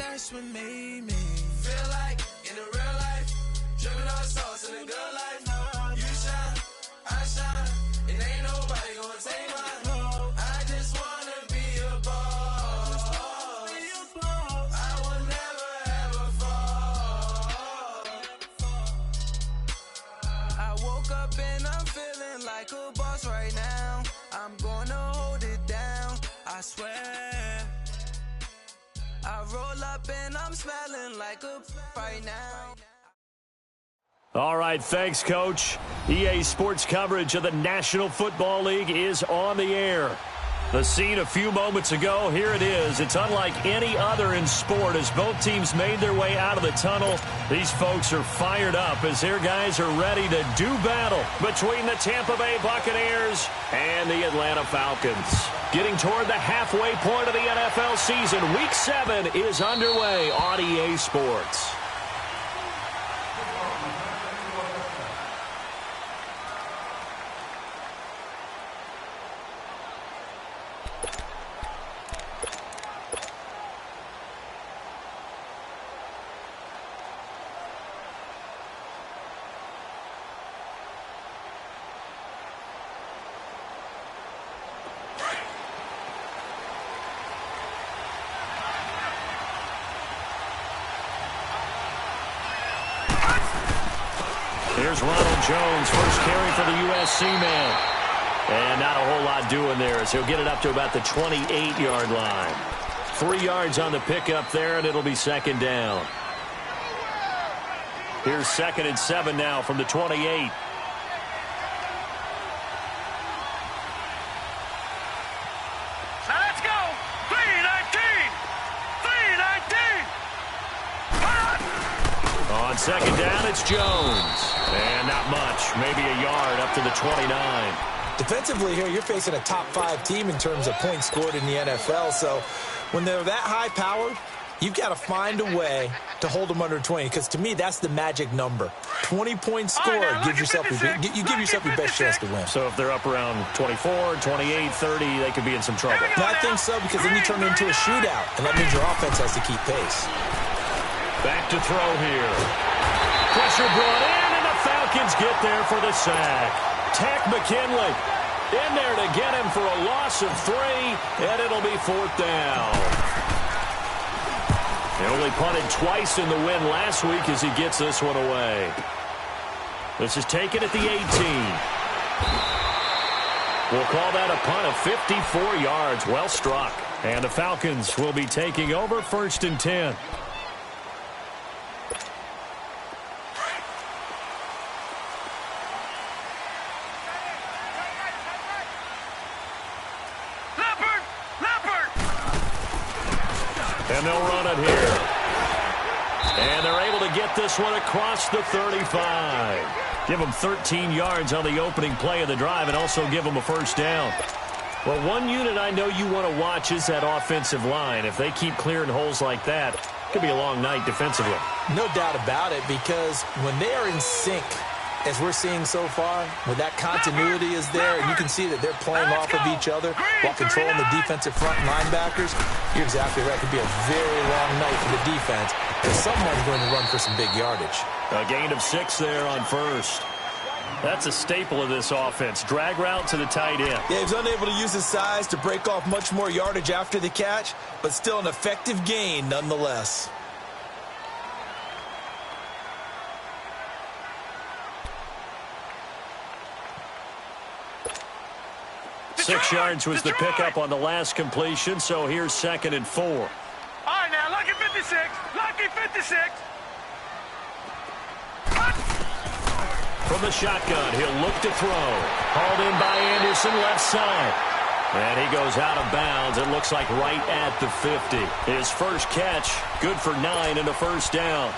that's what made me feel like in the real life, dripping on sauce in the good life. You shine, I shine, and ain't nobody gonna take mine. I just wanna be a boss. I will never ever fall. I woke up and I'm feeling like a boss right now. I'm gonna hold it down, I swear. I roll up and I'm smelling like a right now. All right, thanks, Coach. EA Sports coverage of the National Football League is on the air. The scene a few moments ago, here it is. It's unlike any other in sport as both teams made their way out of the tunnel. These folks are fired up as their guys are ready to do battle between the Tampa Bay Buccaneers and the Atlanta Falcons. Getting toward the halfway point of the NFL season, Week 7 is underway on EA Sports. Here's Ronald Jones, first carry for the USC man. And not a whole lot doing there as he'll get it up to about the 28-yard line. 3 yards on the pickup there, and it'll be second down. Here's 2nd and 7 now from the 28. Let's go! 3-19! 3-19! On second down, it's Jones. And not much, maybe a yard up to the 29. Defensively here, you're facing a top-5 team in terms of points scored in the NFL. So when they're that high-powered, you've got to find a way to hold them under 20. Because to me, that's the magic number. 20 points scored gives yourself you give yourself your best chance to win. So if they're up around 24, 28, 30, they could be in some trouble. I think so, because then you turn it into a shootout, and that means your offense has to keep pace. Back to throw here. Pressure brought in, and the Falcons get there for the sack. Tack McKinley in there to get him for a loss of 3, and it'll be 4th down. They only punted twice in the win last week as he gets this one away. This is taken at the 18. We'll call that a punt of 54 yards. Well struck. And the Falcons will be taking over 1st and 10. And they'll run it here. And they're able to get this one across the 35. Give them 13 yards on the opening play of the drive and also give them a 1st down. Well, one unit I know you want to watch is that offensive line. If they keep clearing holes like that, it could be a long night defensively. No doubt about it, because when they are in sync, as we're seeing so far, when that continuity is there, and you can see that they're playing off of each other while controlling the defensive front linebackers, you're exactly right. It could be a very long night for the defense, because someone's going to run for some big yardage. A gain of 6 there on 1st. That's a staple of this offense. Drag route to the tight end. Yeah, he was unable to use his size to break off much more yardage after the catch, but still an effective gain nonetheless. 6 yards was the pickup on the last completion, so here's 2nd and 4. All right, now, lucky 56. Lucky 56. From the shotgun, he'll look to throw. Hauled in by Anderson, left side. And he goes out of bounds. It looks like right at the 50. His first catch, good for 9 and a 1st down.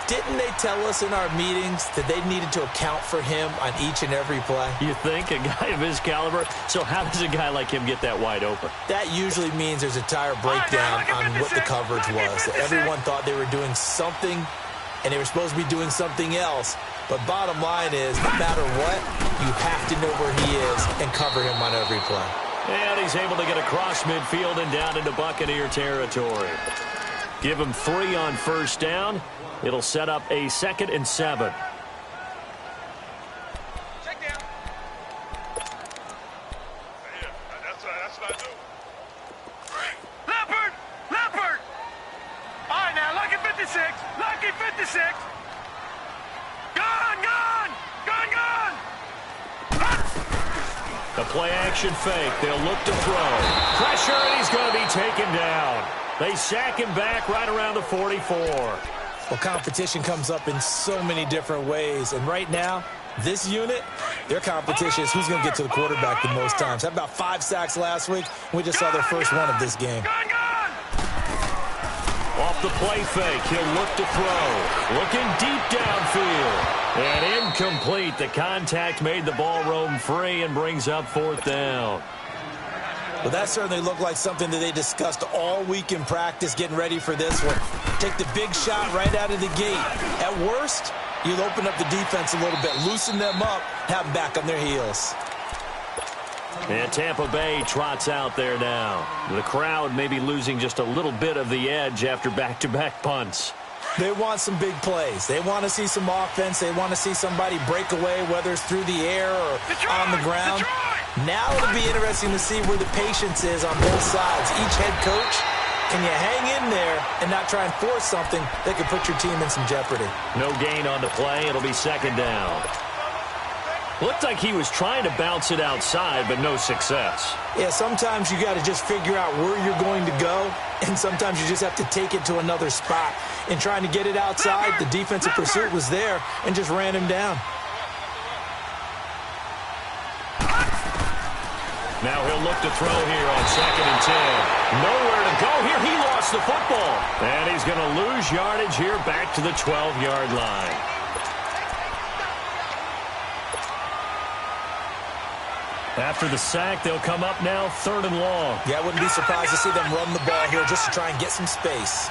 Didn't they tell us in our meetings that they needed to account for him on each and every play? You think? A guy of his caliber? So how does a guy like him get that wide open? That usually means there's a tire breakdown on what the coverage was. Everyone thought they were doing something, and they were supposed to be doing something else. But bottom line is, no matter what, you have to know where he is and cover him on every play. And he's able to get across midfield and down into Buccaneer territory. Give him 3 on first down. It'll set up a 2nd and 7. Check down. Yeah, that's what I do. Leopard! Leopard! All right, now, lucky 56. Lucky 56. Gone, gone! Gone, gone! The play-action fake. They'll look to throw. Pressure, and he's going to be taken down. They sack him back right around the 44. Well, competition comes up in so many different ways. And right now, this unit, their competition is who's going to get to the quarterback the most times. Had about 5 sacks last week. We just saw their first one of this game. Gone, gone! Off the play fake, he'll look to throw. Looking deep downfield. And incomplete. The contact made the ball roam free and brings up 4th down. Well, that certainly looked like something that they discussed all week in practice, getting ready for this one. Take the big shot right out of the gate. At worst, you'll open up the defense a little bit, loosen them up, have them back on their heels. And Tampa Bay trots out there now. The crowd may be losing just a little bit of the edge after back-to-back punts. They want some big plays. They want to see some offense. They want to see somebody break away, whether it's through the air or on the ground. Now it'll be interesting to see where the patience is on both sides. Each head coach, can you hang in there and not try and force something that could put your team in some jeopardy? No gain on the play. It'll be 2nd down. Looked like he was trying to bounce it outside, but no success. Yeah, sometimes you got to just figure out where you're going to go, and sometimes you just have to take it to another spot. In trying to get it outside, the defensive pursuit was there and just ran him down. Now he'll look to throw here on 2nd and 10. Nowhere to go here. He lost the football. And he's going to lose yardage here back to the 12-yard line. After the sack, they'll come up now 3rd and long. Yeah, I wouldn't be surprised to see them run the ball here just to try and get some space.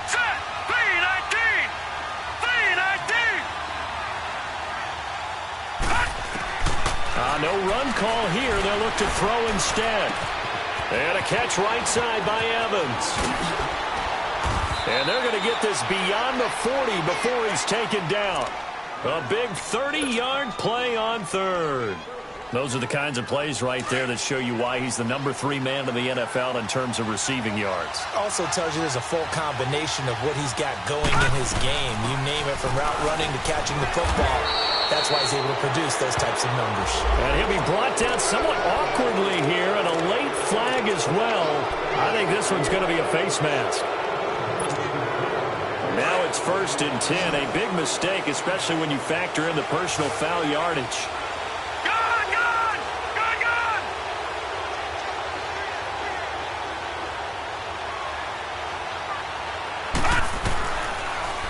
Set! 319! 319! No run call here. They'll look to throw instead. And a catch right side by Evans. And they're going to get this beyond the 40 before he's taken down. A big 30-yard play on 3rd. Those are the kinds of plays right there that show you why he's the number 3 man in the NFL in terms of receiving yards. Also tells you there's a full combination of what he's got going in his game. You name it, from route running to catching the football. That's why he's able to produce those types of numbers. And he'll be brought down somewhat awkwardly here, and a late flag as well. I think this one's going to be a face mask. Now it's 1st and 10. A big mistake, especially when you factor in the personal foul yardage.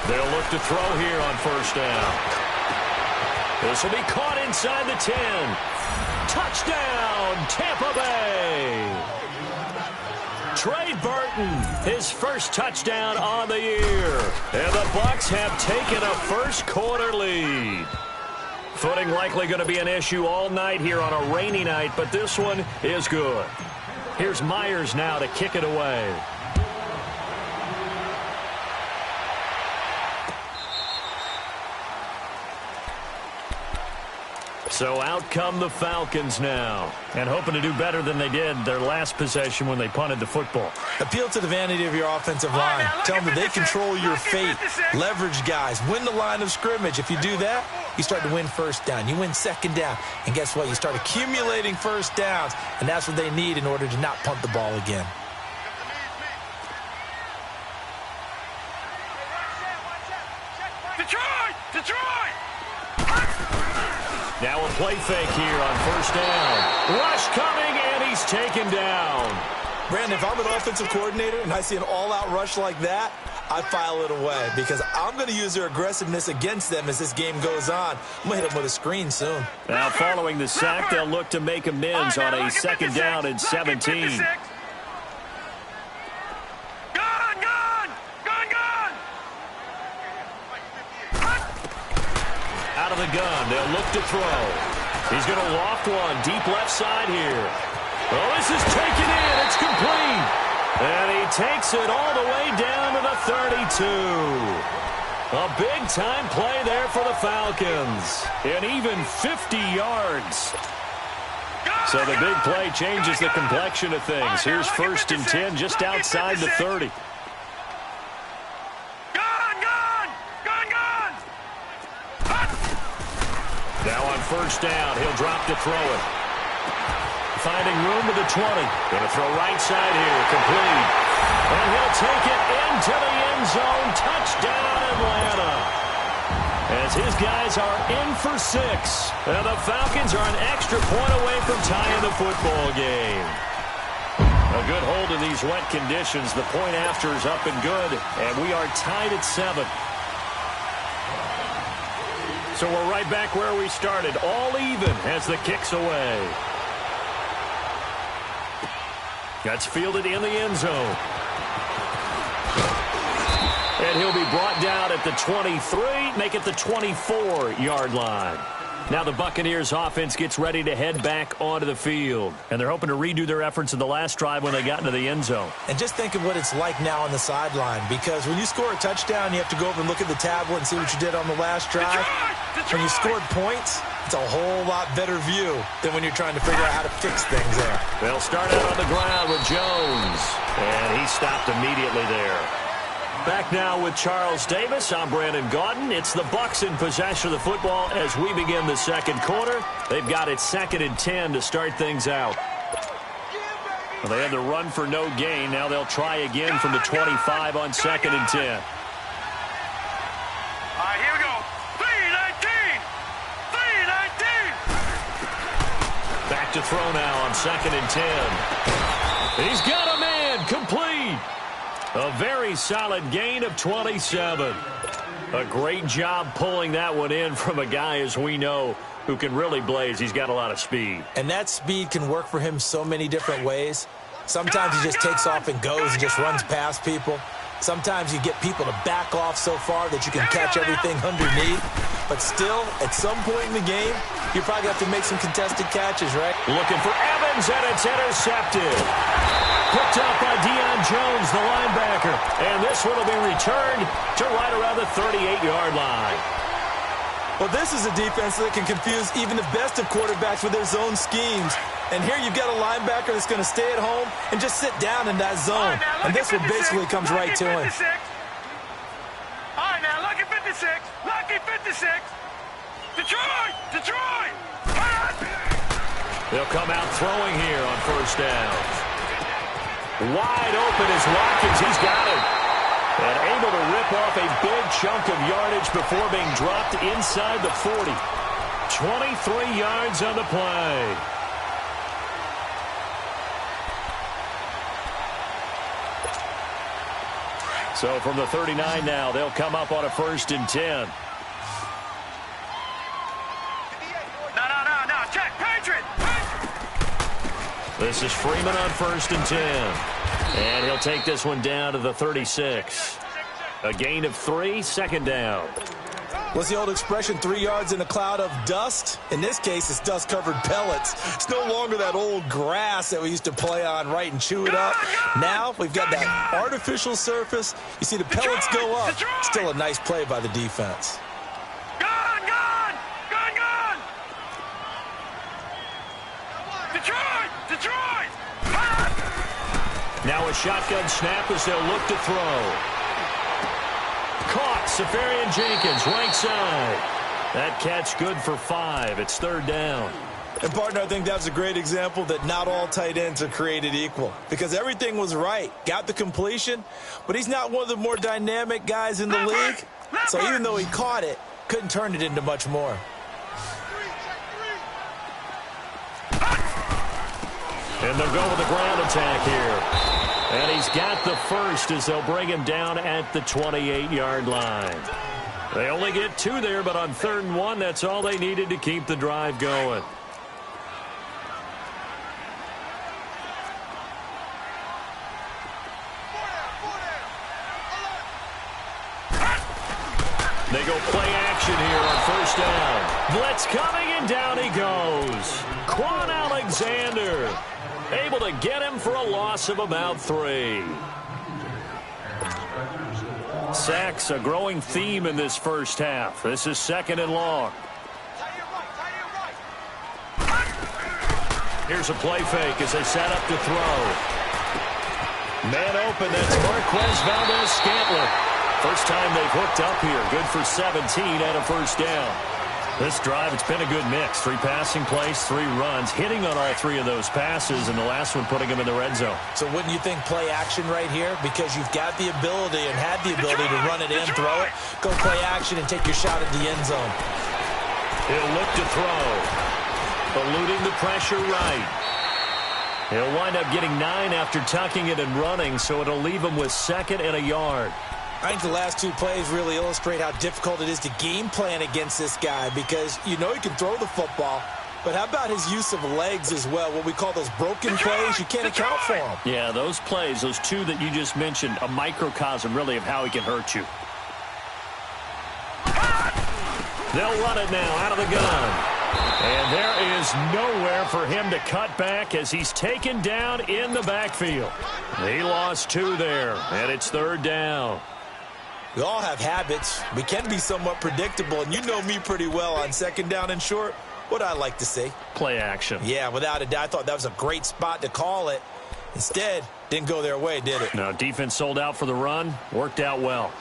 They'll look to throw here on 1st down. This will be caught inside the 10. Touchdown, Tampa Bay. Trey Burton, his first touchdown on the year. And the Bucs have taken a first-quarter lead. Footing likely going to be an issue all night here on a rainy night, but this one is good. Here's Myers now to kick it away. So out come the Falcons now, and hoping to do better than they did their last possession when they punted the football. Appeal to the vanity of your offensive line. Tell them that they control your fate. Leverage guys. Win the line of scrimmage. If you do that, you start to win 1st down. You win 2nd down. And guess what? You start accumulating 1st downs, and that's what they need in order to not punt the ball again. Detroit! Detroit! Now a play fake here on 1st down. Rush coming, and he's taken down. Brandon, if I'm an offensive coordinator and I see an all-out rush like that, I file it away because I'm going to use their aggressiveness against them as this game goes on. I'm going to hit them with a screen soon. Now following the sack, they'll look to make amends on a 2nd down and 17. Out of the gun, they'll look to throw. He's going to loft one deep left side here. Oh, this is taken in. It's complete. And he takes it all the way down to the 32. A big-time play there for the Falcons. And even 50 yards. So the big play changes the complexion of things. Here's 1st and 10 just outside the 30. Now on 1st down, he'll drop to throw it. Finding room to the 20. Going to throw right side here, complete. And he'll take it into the end zone. Touchdown, Atlanta. As his guys are in for 6. And the Falcons are an extra point away from tying the football game. A good hold in these wet conditions. The point after is up and good. And we are tied at 7. So we're right back where we started. All even as the kick's away. That's fielded in the end zone. And he'll be brought down at the 23, make it the 24-yard line. Now the Buccaneers offense gets ready to head back onto the field. And they're hoping to redo their efforts in the last drive when they got into the end zone. And just think of what it's like now on the sideline, because when you score a touchdown, you have to go over and look at the tablet and see what you did on the last drive. When you scored points, it's a whole lot better view than when you're trying to figure out how to fix things there. They'll start out on the ground with Jones. And he stopped immediately there. Back now with Charles Davis. I'm Brandon Gaudin. It's the Bucs in possession of the football as we begin the second quarter. They've got it 2nd and 10 to start things out. Well, they had the run for no gain. Now they'll try again from the 25 on 2nd and 10. All right, here we go. 3-19. 3-19. Back to throw now on 2nd and 10. He's got a man. Complete. A very solid gain of 27. A great job pulling that one in from a guy, as we know, who can really blaze. He's got a lot of speed. And that speed can work for him so many different ways. Sometimes he just takes off and goes and just runs past people. Sometimes you get people to back off so far that you can catch everything underneath. But still, at some point in the game, you probably have to make some contested catches, right? Looking for Evans, and it's intercepted. Picked up by Deion Jones, the linebacker. And this one will be returned to right around the 38-yard line. Well, this is a defense that can confuse even the best of quarterbacks with their zone schemes. And here you've got a linebacker that's going to stay at home and just sit down in that zone. And this one basically comes right to him. All right, now, lucky 56. Lucky 56. Detroit! Detroit! They'll come out throwing here on 1st down. Wide open is Watkins. He's got it. And able to rip off a big chunk of yardage before being dropped inside the 40. 23 yards on the play. So from the 39 now, they'll come up on a 1st and 10. No. Check. Patriot. This is Freeman on 1st and 10. And he'll take this one down to the 36. A gain of 3, 2nd down. What's the old expression, 3 yards in a cloud of dust? In this case, it's dust-covered pellets. It's no longer that old grass that we used to play on, right, and chew it up. Now we've got that artificial surface. You see the pellets go up. Still a nice play by the defense. Gone! Detroit! Now a shotgun snap as they'll look to throw. Caught. Safarian Jenkins, right side. That catch good for 5. It's 3rd down. And, partner, I think that's a great example that not all tight ends are created equal. Because everything was right. Got the completion. But he's not one of the more dynamic guys in the league. So even though he caught it, couldn't turn it into much more. And they'll go with the ground attack here. And he's got the first as they'll bring him down at the 28-yard line. They only get 2 there, but on 3rd and 1, that's all they needed to keep the drive going. They go play action here on 1st down. Blitz coming, and down he goes. Quan Alexander able to get him for a loss of about 3. Sacks, a growing theme in this first half. This is 2nd and long. Here's a play fake as they set up to throw. Man open, that's Marquez Valdez-Scantling. First time they've hooked up here. Good for 17 and a first down. This drive, it's been a good mix. 3 passing plays, 3 runs, hitting on all 3 of those passes, and the last one putting them in the red zone. So wouldn't you think play action right here? Because you've got the ability and had the ability to run it in, throw it, go play action, and take your shot at the end zone. He'll look to throw. Eluding the pressure right. He'll wind up getting 9 after tucking it and running, so it'll leave him with 2nd and a yard. I think the last 2 plays really illustrate how difficult it is to game plan against this guy because you know he can throw the football, but how about his use of legs as well? What we call those broken plays, you can't account for them. Yeah, those plays, those 2 that you just mentioned, a microcosm really of how he can hurt you. They'll run it now out of the gun. And there is nowhere for him to cut back as he's taken down in the backfield. He lost 2 there, and it's 3rd down. We all have habits. We can be somewhat predictable, and you know me pretty well on 2nd down and short. What I like to see? Play action. Yeah, without a doubt. I thought that was a great spot to call it. Instead, didn't go their way, did it? No, defense sold out for the run. Worked out well.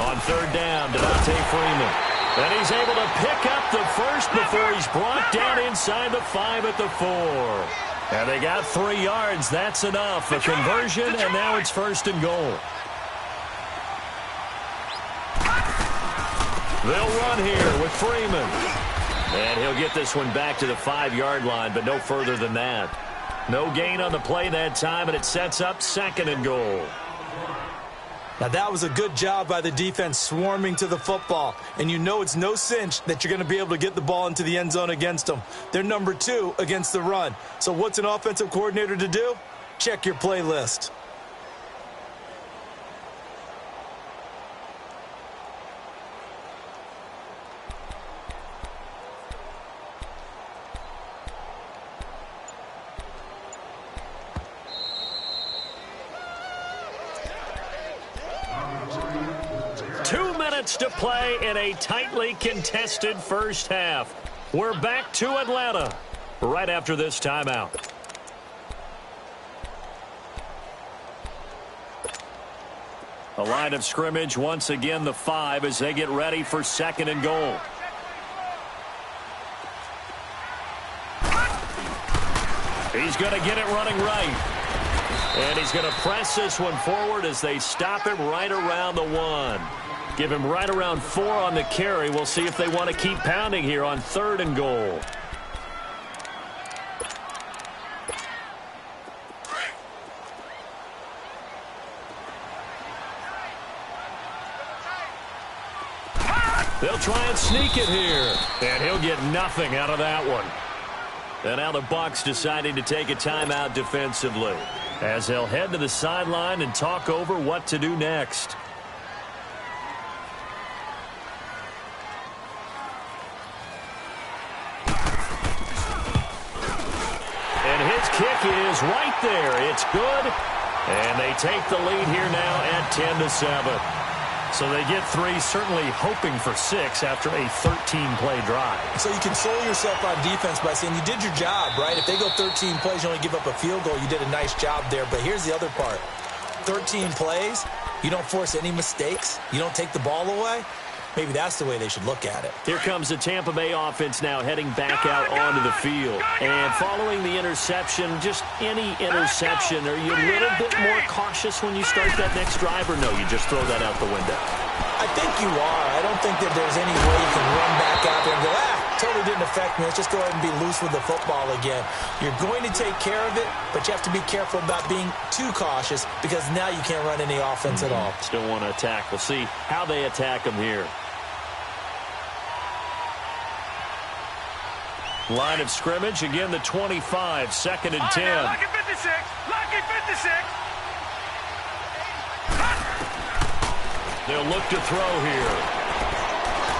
On 3rd down, Devontae Freeman. And he's able to pick up the first before he's brought down inside the 5 at the 4. And they got 3 yards. That's enough. A conversion, and now it's 1st and goal. They'll run here with Freeman. And he'll get this one back to the 5-yard line, but no further than that. No gain on the play that time, and it sets up 2nd and goal. Now, that was a good job by the defense swarming to the football. And you know it's no cinch that you're going to be able to get the ball into the end zone against them. They're number 2 against the run. So what's an offensive coordinator to do? Check your playlist. To play in a tightly contested first half. We're back to Atlanta right after this timeout. A line of scrimmage once again the 5 as they get ready for 2nd and goal. He's going to get it running right. And he's going to press this one forward as they stop him right around the 1. Give him right around 4 on the carry. We'll see if they want to keep pounding here on 3rd and goal. They'll try and sneak it here. And he'll get nothing out of that one. And now the Bucs deciding to take a timeout defensively as they'll head to the sideline and talk over what to do next. Kick is right there. It's good. And they take the lead here now at 10-7. So they get 3, certainly hoping for 6 after a 13-play drive. So you console yourself on defense by saying you did your job, right? If they go 13 plays, you only give up a field goal, you did a nice job there. But here's the other part. 13 plays, you don't force any mistakes, you don't take the ball away. Maybe that's the way they should look at it. Here comes the Tampa Bay offense now heading back out onto the field. And following the interception, just any interception, are you a little bit more cautious when you start that next drive, or no, you just throw that out the window? I think you are. I don't think that there's any way you can run back out there and go, totally didn't affect me. Let's just go ahead and be loose with the football again. You're going to take care of it, but you have to be careful about being too cautious because now you can't run any offense at all. Still want to attack. We'll see how they attack them here. Line of scrimmage, again the 25, 2nd and 10. Lucky 56, lucky 56. They'll look to throw here.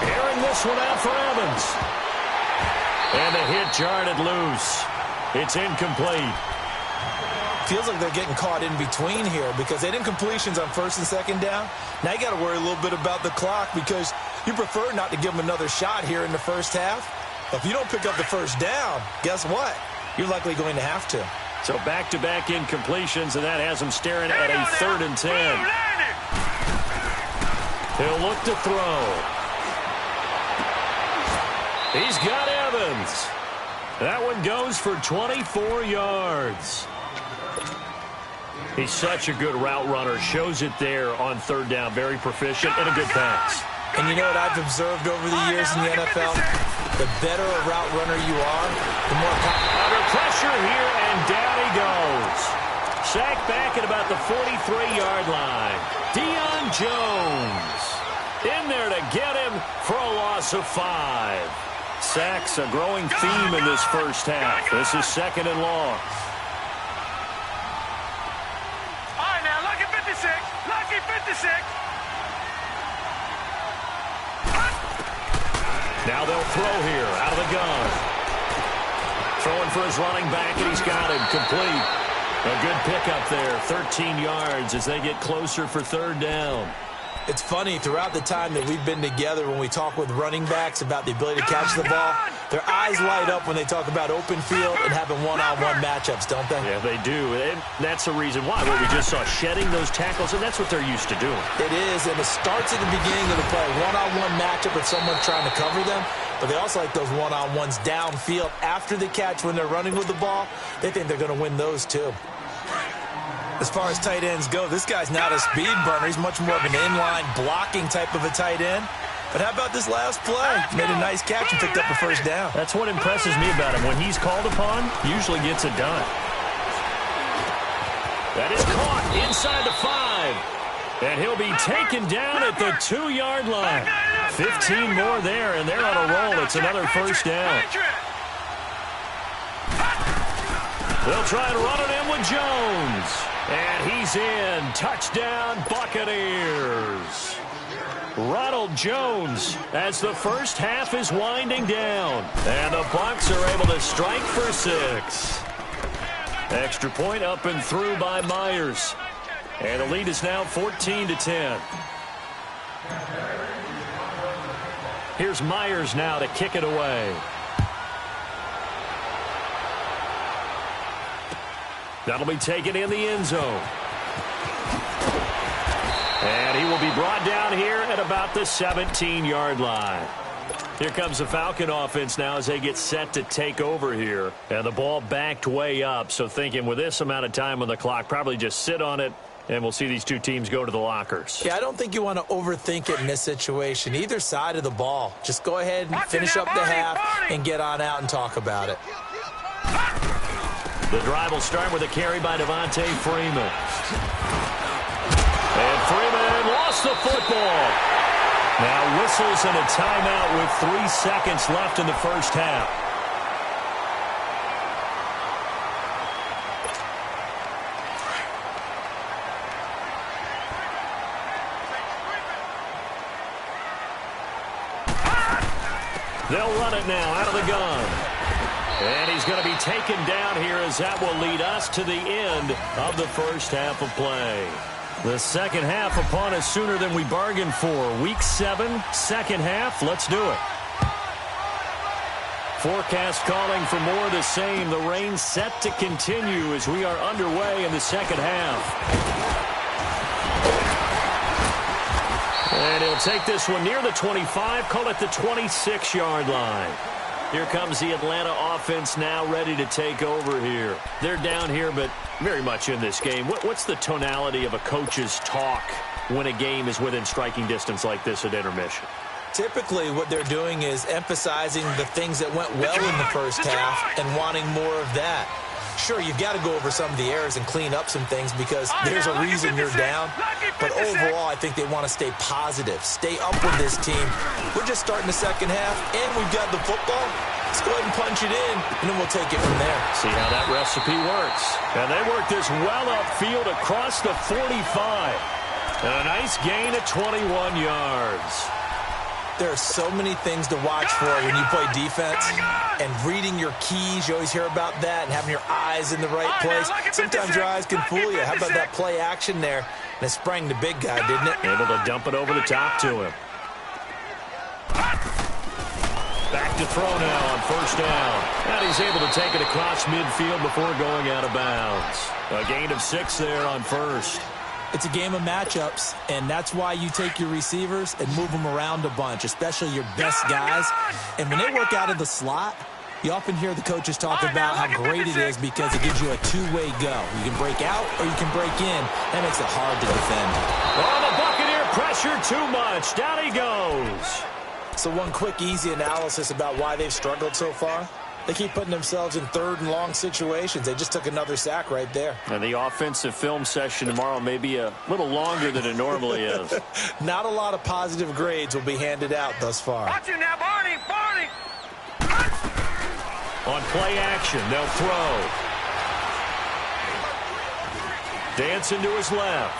Airing this one out for Evans. And the hit jarred it loose. It's incomplete. feels like they're getting caught in between here because they didn't completions on first and second down. Now you got to worry a little bit about the clock because you prefer not to give them another shot here in the first half. But if you don't pick up the first down, guess what? You're likely going to have to. So back-to-back incompletions, and that has him staring at a 3rd and 10. He'll look to throw. He's got Evans. That one goes for 24 yards. He's such a good route runner. Shows it there on 3rd down. Very proficient and a good pass. And you know what I've observed over the years in the NFL? The better a route runner you are, the more... Under pressure here, and down he goes. Sacked back at about the 43-yard line. Deion Jones in there to get him for a loss of 5. Sacks a growing theme in this first half. This is 2nd and long. All right, now, lucky 56. Lucky 56. Now they'll throw here out of the gun. Throwing for his running back, and he's got him complete. A good pickup there, 13 yards as they get closer for 3rd down. It's funny, throughout the time that we've been together, when we talk with running backs about the ability to catch the ball, their eyes light up when they talk about open field and having one-on-one matchups, don't they? Yeah, they do. And that's the reason why. What we just saw, shedding those tackles, and that's what they're used to doing. It is, and it starts at the beginning of the play. One-on-one matchup with someone trying to cover them, but they also like those one-on-ones downfield after the catch when they're running with the ball. They think they're going to win those, too. As far as tight ends go, this guy's not a speed burner. He's much more of an inline blocking type of a tight end. But how about this last play? Made a nice catch and picked up a first down. That's what impresses me about him. When he's called upon, usually gets it done. That is caught inside the 5. And he'll be taken down at the 2-yard line. 15 more there, and they're on a roll. It's another first down. They'll try and run it in with Jones. And he's in. Touchdown, Buccaneers. Ronald Jones as the first half is winding down. And the Bucs are able to strike for 6. Extra point up and through by Myers. And the lead is now 14-10. Here's Myers now to kick it away. That'll be taken in the end zone. And he will be brought down here at about the 17-yard line. Here comes the Falcon offense now as they get set to take over here. And the ball backed way up, so thinking with this amount of time on the clock, probably just sit on it, and we'll see these two teams go to the lockers. Yeah, I don't think you want to overthink it in this situation. Either side of the ball. Just go ahead and finish up the half and get on out and talk about it. The drive will start with a carry by Devontae Freeman. And Freeman lost the football. Now whistles and a timeout with 3 seconds left in the first half. They'll run it now out of the gun. And he's going to be taken down here as that will lead us to the end of the first half of play. The second half upon us sooner than we bargained for. Week 7, second half. Let's do it. Forecast calling for more of the same. The rain set to continue as we are underway in the second half. And he'll take this one near the 25, call it the 26-yard line. Here comes the Atlanta offense now ready to take over here. They're down here, but very much in this game. What's the tonality of a coach's talk when a game is within striking distance like this at intermission? Typically, what they're doing is emphasizing the things that went well in the first half and wanting more of that. Sure, you've got to go over some of the errors and clean up some things because there's a reason you're down. But overall, I think they want to stay positive, stay up with this team. We're just starting the second half, and we've got the football. Let's go ahead and punch it in, and then we'll take it from there. See how that recipe works. And they work this well upfield across the 45. And a nice gain of 21 yards. There are so many things to watch for when you play defense, and reading your keys, you always hear about that, and having your eyes in the right place. Sometimes your eyes can fool you. How about that play action there? And it sprang the big guy, didn't it? Able to dump it over the top to him. Back to throw now on first down. And he's able to take it across midfield before going out of bounds. A gain of 6 there on first. It's a game of matchups, and that's why you take your receivers and move them around a bunch, especially your best guys. And when they work out of the slot, you often hear the coaches talk about how great it is because it gives you a two-way go. You can break out or you can break in. That makes it hard to defend. Oh, the Buccaneer pressure too much. Down he goes. So one quick, easy analysis about why they've struggled so far. They keep putting themselves in third and long situations. They just took another sack right there. And the offensive film session tomorrow may be a little longer than it normally is. Not a lot of positive grades will be handed out thus far. Watch you now, Barney, Barney. On play action, they'll throw. Dancing to his left.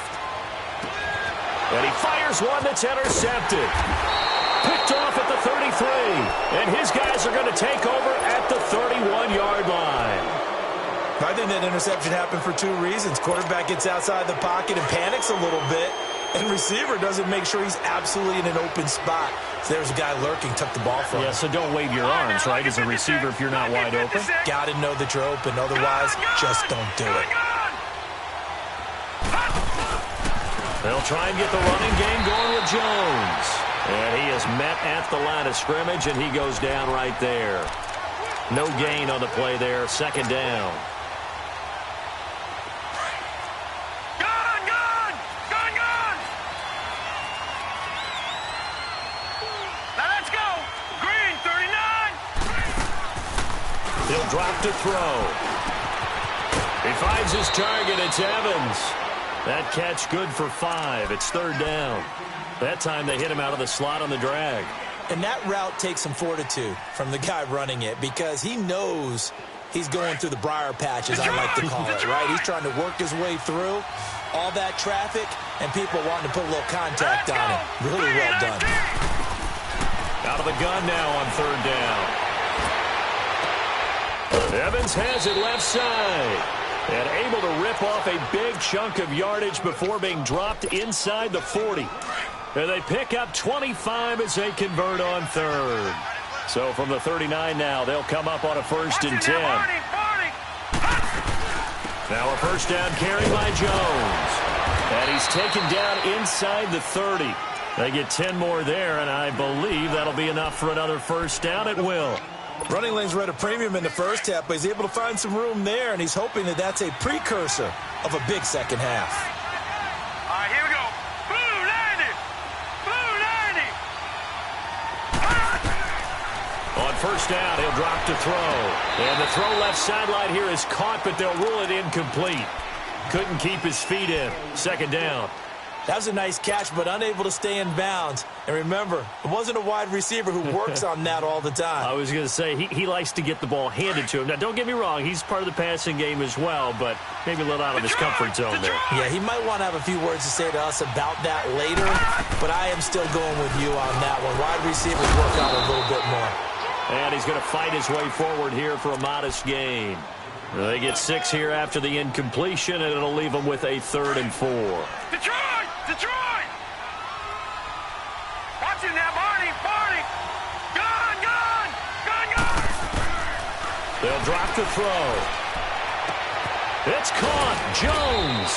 And he fires one that's intercepted. Picked off at the 33. And his guys are going to take over at the 31-yard line. I think that interception happened for 2 reasons. Quarterback gets outside the pocket and panics a little bit. And receiver doesn't make sure he's absolutely in an open spot. So there's a guy lurking, took the ball from him. Yeah, so don't wave your arms, right, as a receiver if you're not wide open. Got to know that you're open. Otherwise, just don't do it. They'll try and get the running game going with Jones. And he is met at the line of scrimmage, and he goes down right there. No gain on the play there. Second down. Gone! Now let's go. Green, 39. He'll drop to throw. He finds his target. It's Evans. That catch good for 5. It's third down. That time they hit him out of the slot on the drag. And that route takes some fortitude from the guy running it because he knows he's going through the briar patch, as I like to call it, right? He's trying to work his way through all that traffic and people wanting to put a little contact on him. Really well done. Out of the gun now on third down. Evans has it left side. And able to rip off a big chunk of yardage before being dropped inside the 40. And they pick up 25 as they convert on third. So from the 39 now, they'll come up on a 1st and 10. Now a first down carry by Jones. And he's taken down inside the 30. They get 10 more there, and I believe that'll be enough for another first down. It will. Running lanes were at a premium in the first half, but he's able to find some room there, and he's hoping that that's a precursor of a big second half. All right, here we go. Blue 90. On first down, he'll drop to throw. And the throw left sideline here is caught, but they'll rule it incomplete. Couldn't keep his feet in. Second down. That was a nice catch, but unable to stay in bounds. And remember, it wasn't a wide receiver who works on that all the time. I was going to say, he likes to get the ball handed to him. Now, don't get me wrong. He's part of the passing game as well, but maybe a little out of his comfort zone there. Yeah, he might want to have a few words to say to us about that later, but I am still going with you on that one. Wide receivers work on it a little bit more. And he's going to fight his way forward here for a modest gain. They get 6 here after the incompletion, and it'll leave them with a 3rd and 4. Detroit! Watch it now, Barney! Gone! They'll drop to throw. It's caught. Jones.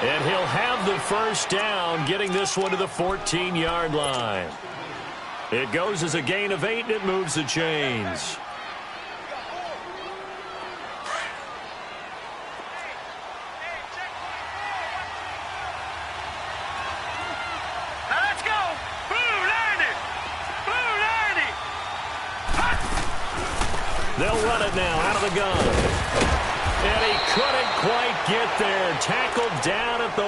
And he'll have the first down, getting this one to the 14-yard line. It goes as a gain of 8, and it moves the chains. They'll run it now out of the gun. And he couldn't quite get there. Tackled down at the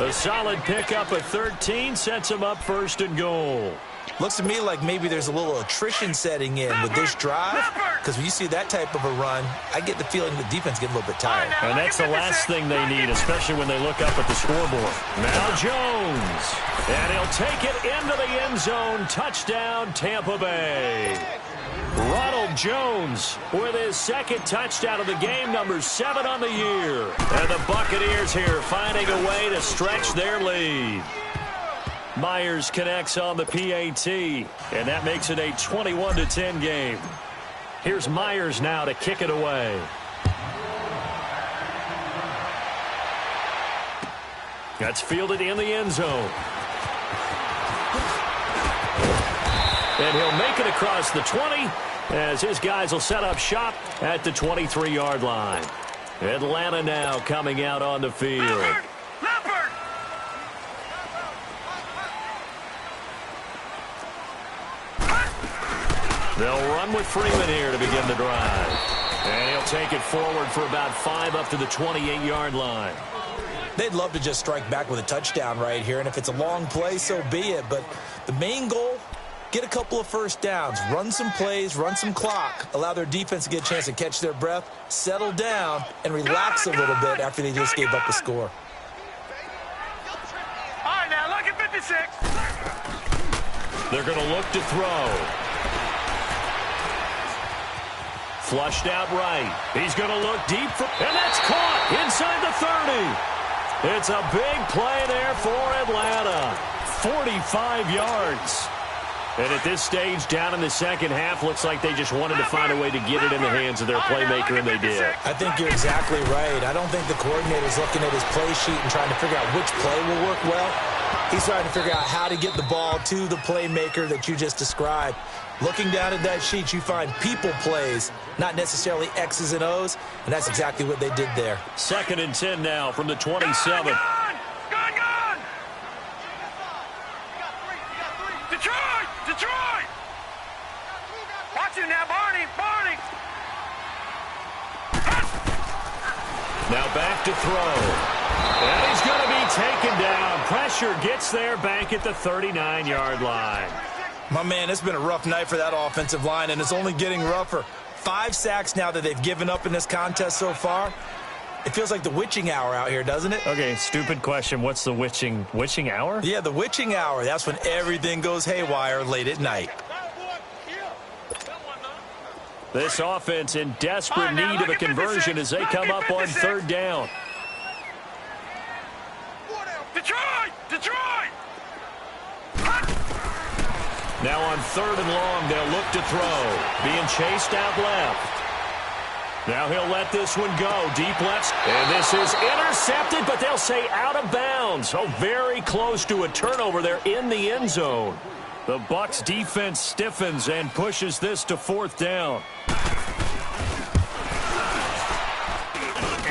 1. A solid pickup at 13 sets him up 1st and goal. Looks to me like maybe there's a little attrition setting in with this drive, because when you see that type of a run, I get the feeling the defense get a little bit tired. And that's the last thing they need, especially when they look up at the scoreboard. Now Jones, and he'll take it into the end zone. Touchdown, Tampa Bay. Ronald Jones with his second touchdown of the game, number 7 on the year. And the Buccaneers here finding a way to stretch their lead. Myers connects on the PAT, and that makes it a 21-10 game. Here's Myers now to kick it away. That's fielded in the end zone. And he'll make it across the 20 as his guys will set up shop at the 23-yard line. Atlanta now coming out on the field. They'll run with Freeman here to begin the drive. And he'll take it forward for about 5 up to the 28-yard line. They'd love to just strike back with a touchdown right here, and if it's a long play, so be it. But the main goal, get a couple of first downs, run some plays, run some clock, allow their defense to get a chance to catch their breath, settle down, and relax a little bit after they just gave up the score. All right, now look at 56. They're going to look to throw. Flushed out right. He's going to look deep, and that's caught inside the 30. It's a big play there for Atlanta. 45 yards. And at this stage, down in the second half, looks like they just wanted to find a way to get it in the hands of their playmaker, and they did. I think you're exactly right. I don't think the coordinator's looking at his play sheet and trying to figure out which play will work well. He's trying to figure out how to get the ball to the playmaker that you just described. Looking down at that sheet, you find people plays, not necessarily X's and O's, and that's exactly what they did there. 2nd and 10 now from the 27. Gone! Detroit! Watch him now, Barney! Now back to throw. And he's going to be taken down. Pressure gets there back at the 39-yard line. My man, it's been a rough night for that offensive line, and it's only getting rougher. 5 sacks now that they've given up in this contest so far. It feels like the witching hour out here, doesn't it? Okay, stupid question. What's the witching hour? Yeah, the witching hour. That's when everything goes haywire late at night. This offense in desperate need of a conversion as they come up on 3rd down. Detroit! Now on 3rd and long, they'll look to throw. Being chased out left. Now he'll let this one go. Deep left. And this is intercepted, but they'll say out of bounds. Oh, very close to a turnover there in the end zone. The Bucs defense stiffens and pushes this to 4th down.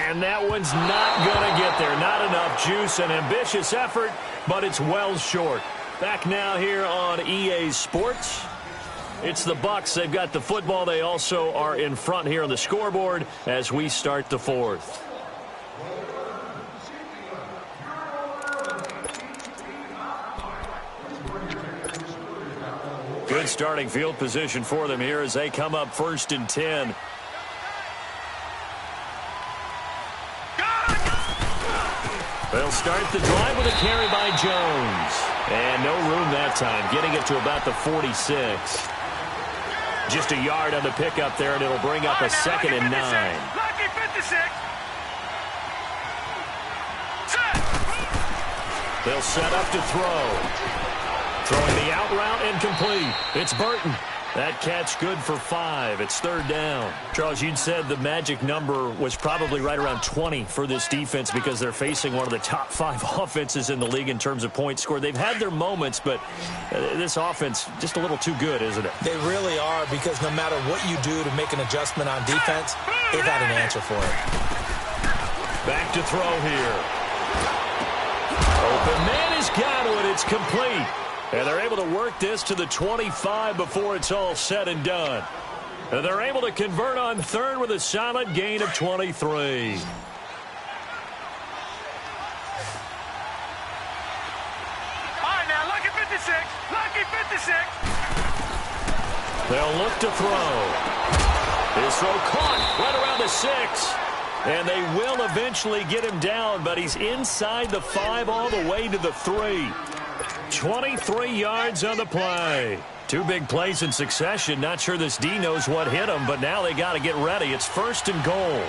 And that one's not going to get there. Not enough juice. An ambitious effort, but it's well short. Back now here on EA Sports. It's the Bucs. They've got the football. They also are in front here on the scoreboard as we start the 4th. Good starting field position for them here as they come up 1st and 10. They'll start the drive with a carry by Jones. And no room that time, getting it to about the 46. Just a yard on the pickup there, and it'll bring up a 2nd and 9. Lucky 56. They'll set up to throw. Throwing the out route and complete. It's Burton. That catch good for 5. It's 3rd down. Charles, you'd said the magic number was probably right around 20 for this defense because they're facing one of the top 5 offenses in the league in terms of points scored. They've had their moments, but this offense just a little too good, isn't it? They really are, because no matter what you do to make an adjustment on defense, they've had an answer for it. Back to throw here. Open man has got it. It's complete. And they're able to work this to the 25 before it's all said and done. And they're able to convert on 3rd with a solid gain of 23. All right, now look at 56. Lucky 56. 56. They'll look to throw. His throw caught right around the 6. And they will eventually get him down, but he's inside the 5 all the way to the 3. 23 yards on the play. 2 big plays in succession. Not sure this D knows what hit him, but now they got to get ready. It's 1st and goal.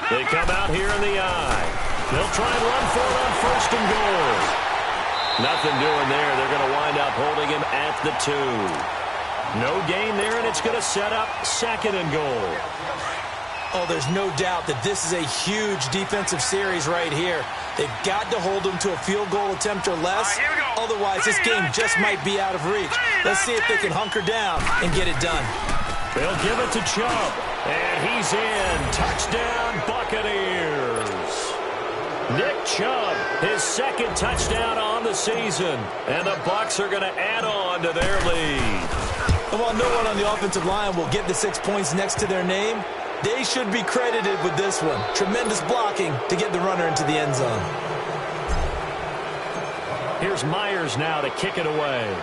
They come out here in the I. They'll try and run for it on 1st and goal. Nothing doing there. They're going to wind up holding him at the 2. No gain there, and it's going to set up 2nd and goal. Oh, there's no doubt that this is a huge defensive series right here. They've got to hold them to a field goal attempt or less. Otherwise, this game just might be out of reach. Let's see if they can hunker down and get it done. They'll give it to Chubb, and he's in. Touchdown, Buccaneers. Nick Chubb, his 2nd touchdown on the season, and the Bucs are going to add on to their lead. And while no one on the offensive line will get the 6 points next to their name, they should be credited with this one. Tremendous blocking to get the runner into the end zone. Here's Myers now to kick it away.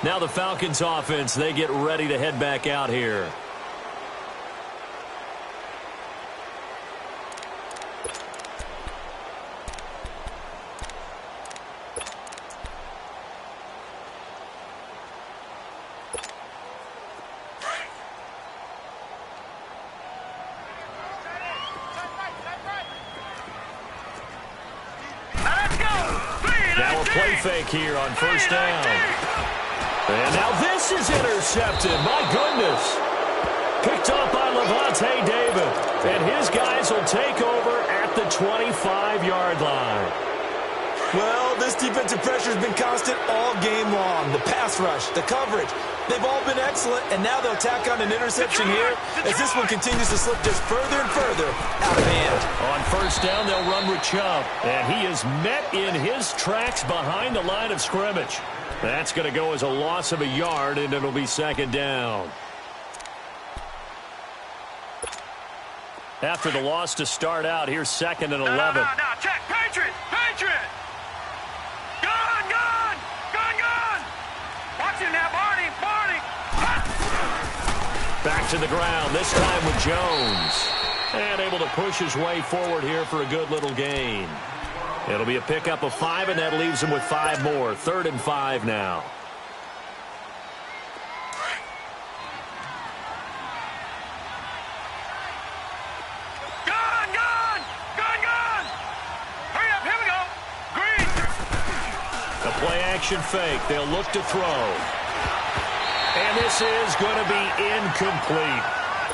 Now the Falcons offense, they get ready to head back out here. Fake here on 1st down. And now this is intercepted. My goodness. Picked up by Levante David. And his guys will take over at the 25-yard line. Well, this defensive pressure has been constant all game long. The pass rush, the coverage, they've all been excellent. And now they'll tack on an interception here as this one continues to slip just further and further out of hand. On 1st down, they'll run with Chubb. And he is met in his tracks behind the line of scrimmage. That's going to go as a loss of a yard, and it'll be 2nd down. After the loss to start out, here's 2nd and 11. No, check. Patriot. Gun. Watch him now, Barney. Back to the ground, this time with Jones. And able to push his way forward here for a good little gain. It'll be a pickup of 5, and that leaves him with 5 more. 3rd and 5 now. Gun. Hurry up, here we go. Green. A play-action fake. They'll look to throw. And this is going to be incomplete.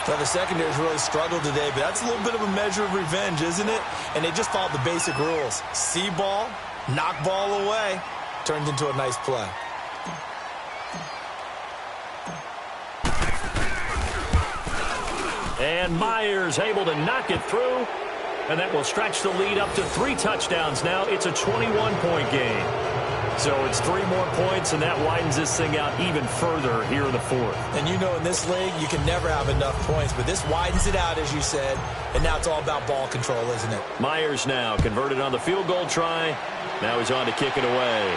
Well, the secondary's really struggled today, but that's a little bit of a measure of revenge, isn't it? And they just followed the basic rules. See ball, knock ball away. Turned into a nice play. And Myers able to knock it through. And that will stretch the lead up to 3 touchdowns now. It's a 21-point game. So it's 3 more points, and that widens this thing out even further here in the 4th. And you know in this league, you can never have enough points, but this widens it out, as you said, and now it's all about ball control, isn't it? Myers now converted on the field goal try. Now he's on to kick it away.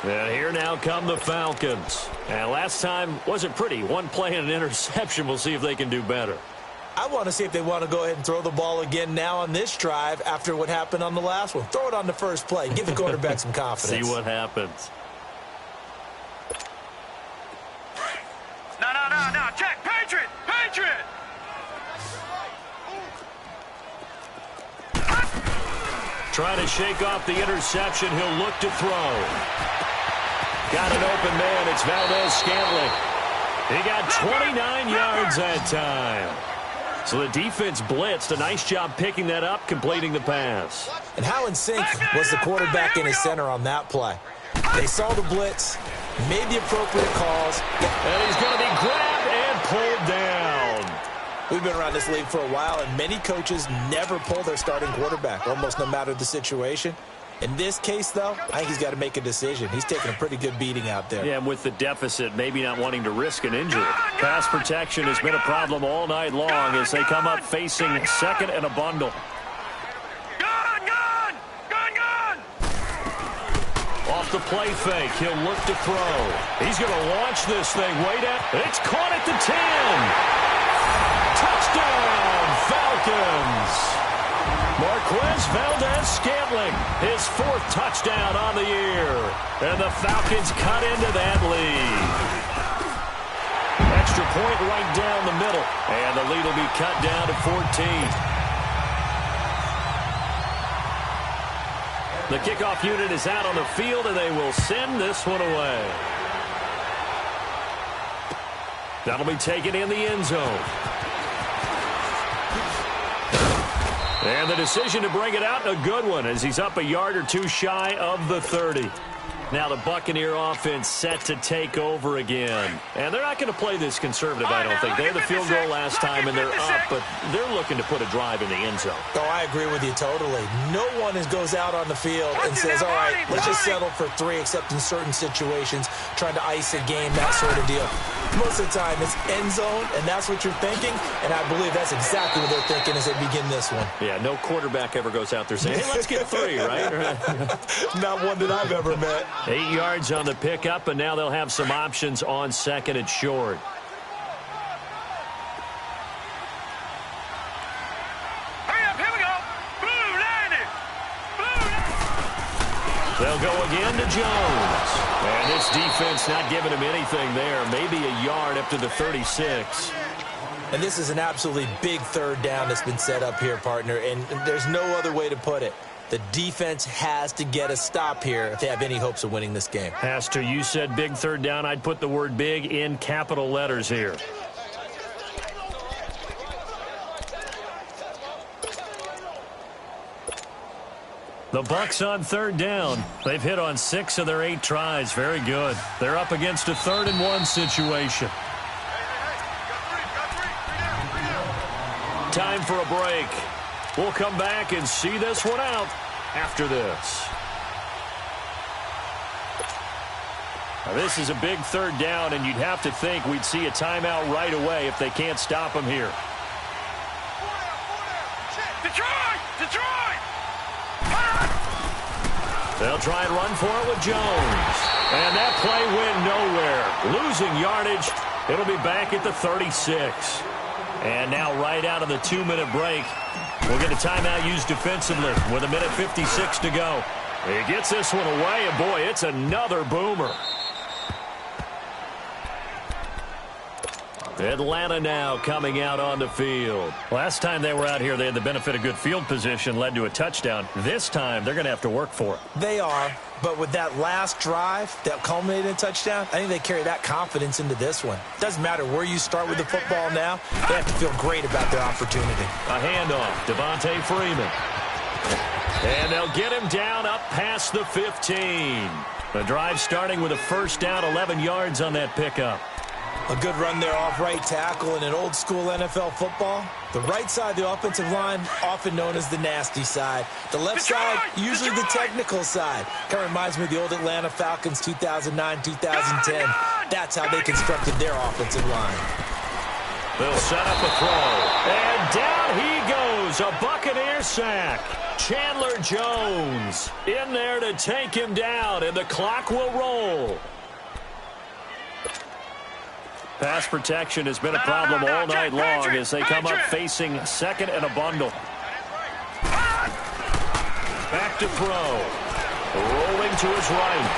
And here now come the Falcons. And last time wasn't pretty. 1 play and an interception. We'll see if they can do better. I want to see if they want to go ahead and throw the ball again now on this drive after what happened on the last one. Throw it on the first play. Give the quarterback some confidence. See what happens. No. Check. Patriot. Trying to shake off the interception. He'll look to throw. Got an open man. It's Valdez-Scantling. He got 29 yards that time. So the defense blitzed. A nice job picking that up, completing the pass. And how in sync was the quarterback and his center on that play? They saw the blitz, made the appropriate calls. And he's going to be grabbed and pulled down. We've been around this league for a while, and many coaches never pull their starting quarterback, almost no matter the situation. In this case, though, I think he's got to make a decision. He's taking a pretty good beating out there. Yeah, and with the deficit, maybe not wanting to risk an injury. Pass protection has been a problem all night long as they come up facing second and a bundle. Off the play fake, he'll look to throw. He's going to launch this thing way down. It's caught at the 10. Touchdown, Falcons. Marquez Valdez-Scantling, his 4th touchdown on the year. And the Falcons cut into that lead. Extra point right down the middle. And the lead will be cut down to 14. The kickoff unit is out on the field, and they will send this one away. That'll be taken in the end zone. And the decision to bring it out, a good one, as he's up a yard or two shy of the 30. Now the Buccaneer offense set to take over again. And they're not going to play this conservative, I don't think. They had the field goal last time, and they're up, but they're looking to put a drive in the end zone. Oh, I agree with you totally. No one goes out on the field and says, all right, let's just settle for 3, except in certain situations, trying to ice a game, that sort of deal. Most of the time, it's end zone, and that's what you're thinking, and I believe that's exactly what they're thinking as they begin this one. Yeah, no quarterback ever goes out there saying, hey, let's get 3, right? Not one that I've ever met. 8 yards on the pickup, and now they'll have some options on second and short. Hurry up, here we go. Blue line it. They'll go again to Jones. And this defense not giving him anything there. Maybe a yard up to the 36. And this is an absolutely big 3rd down that's been set up here, partner, and there's no other way to put it. The defense has to get a stop here if they have any hopes of winning this game. Pastor, you said big 3rd down. I'd put the word big in capital letters here. The Bucs on 3rd down. They've hit on 6 of their 8 tries. Very good. They're up against a 3rd and 1 situation. Time for a break. We'll come back and see this one out after this. Now, this is a big 3rd down, and you'd have to think we'd see a timeout right away if they can't stop him here. Detroit! Detroit! They'll try and run for it with Jones. And that play went nowhere. Losing yardage. It'll be back at the 36. And now right out of the 2-minute break, we'll get a timeout used defensively with 1:56 to go. He gets this one away, and boy, it's another boomer. Atlanta now coming out on the field. Last time they were out here, they had the benefit of good field position, led to a touchdown. This time, they're going to have to work for it. They are, but with that last drive that culminated in a touchdown, I think they carry that confidence into this one. Doesn't matter where you start with the football now, they have to feel great about their opportunity. A handoff, Devontae Freeman. And they'll get him down up past the 15. The drive starting with a 1st down, 11 yards on that pickup. A good run there off right tackle in an old-school NFL football. The right side of the offensive line, often known as the nasty side. The left side, usually the technical side. Kind of reminds me of the old Atlanta Falcons 2009-2010. That's how they constructed their offensive line. They'll set up a throw. And down he goes. A Buccaneer sack. Chandler Jones in there to take him down, and the clock will roll. Pass protection has been a problem all night long as they come up facing second and a bundle. Back to throw. Rolling to his right.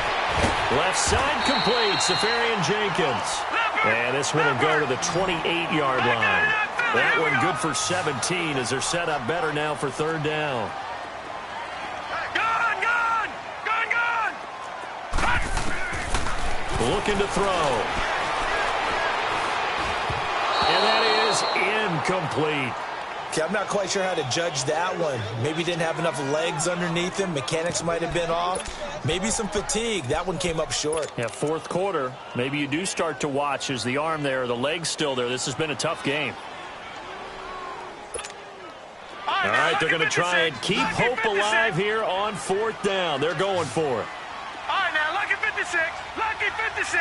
Left side complete. Safarian Jenkins. And this one will go to the 28-yard line. That one good for 17 as they're set up better now for 3rd down. Looking to throw. And that is incomplete. Okay, I'm not quite sure how to judge that one. Maybe didn't have enough legs underneath him. Mechanics might have been off. Maybe some fatigue. That one came up short. Yeah, 4th quarter. Maybe you do start to watch. Is the arm there, the leg's still there? This has been a tough game. All right, they're going to try and keep hope alive here on 4th down. They're going for it. All right, now, lucky 56. Lucky 56.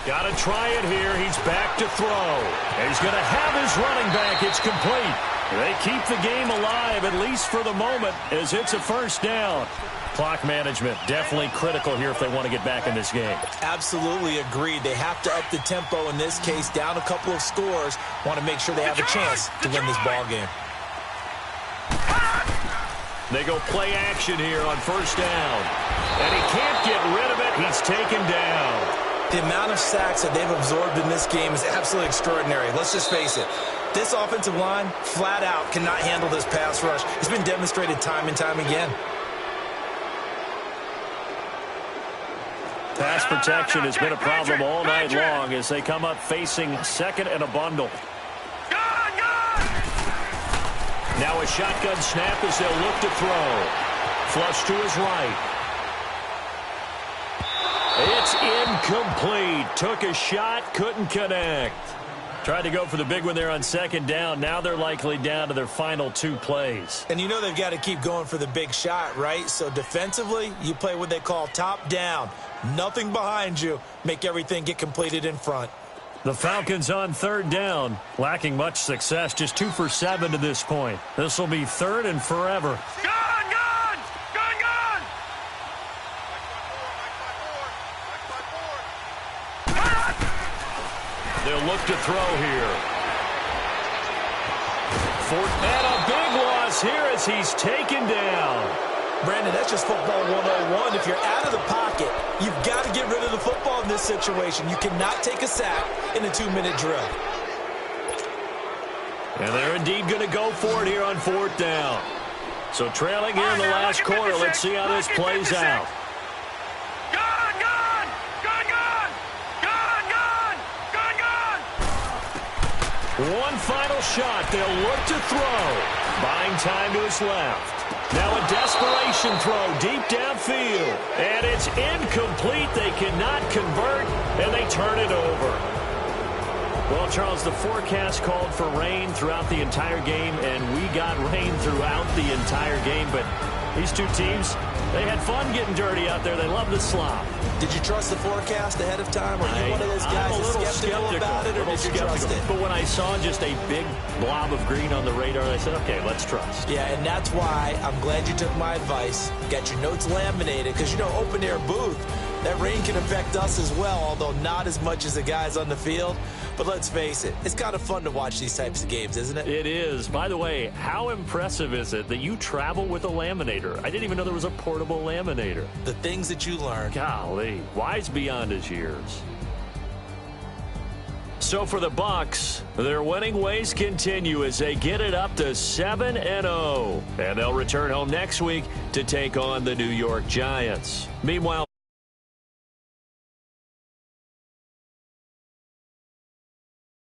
Got to try it here. He's back to throw. And he's going to have his running back. It's complete. They keep the game alive, at least for the moment, as it's a 1st down. Clock management definitely critical here if they want to get back in this game. Absolutely agreed. They have to up the tempo in this case, down a couple of scores. Want to make sure they have a chance to win this ball game. They go play action here on 1st down. And he can't get rid of it. He's taken down. The amount of sacks that they've absorbed in this game is absolutely extraordinary. Let's just face it. This offensive line, flat out, cannot handle this pass rush. It's been demonstrated time and time again. Pass protection has been a problem all night long as they come up facing 2nd and a bundle. Now a shotgun snap as they'll look to throw. Flush to his right. It's incomplete. Took a shot, couldn't connect. Tried to go for the big one there on 2nd down. Now they're likely down to their final 2 plays. And you know they've got to keep going for the big shot, right? So defensively, you play what they call top down. Nothing behind you. Make everything get completed in front. The Falcons on 3rd down. Lacking much success. Just 2 for 7 to this point. This will be 3rd and forever. They'll look to throw here. And a big loss here as he's taken down. Brandon, that's just football 101. If you're out of the pocket, you've got to get rid of the football in this situation. You cannot take a sack in a 2-minute drill. And they're indeed going to go for it here on 4th down. So trailing here in the last quarter. Let's see how this plays out. One final shot. They'll look to throw. Buying time to his left. Now a desperation throw deep downfield. And it's incomplete. They cannot convert, and they turn it over. Well, Charles, the forecast called for rain throughout the entire game, and we got rain throughout the entire game. But these two teams, they had fun getting dirty out there. They love the slop. Did you trust the forecast ahead of time? Or are you one of those guys that's skeptical about it, or did you trust it? But when I saw just a big blob of green on the radar, I said, okay, let's trust. Yeah, and that's why I'm glad you took my advice. Got your notes laminated, because, you know, open-air booth, that rain can affect us as well, although not as much as the guys on the field. But let's face it, it's kind of fun to watch these types of games, isn't it? It is. By the way, how impressive is it that you travel with a laminator? I didn't even know there was a portable laminator. The things that you learn. Golly, wise beyond his years. So for the Bucs, their winning ways continue as they get it up to 7-0. And they'll return home next week to take on the New York Giants. Meanwhile,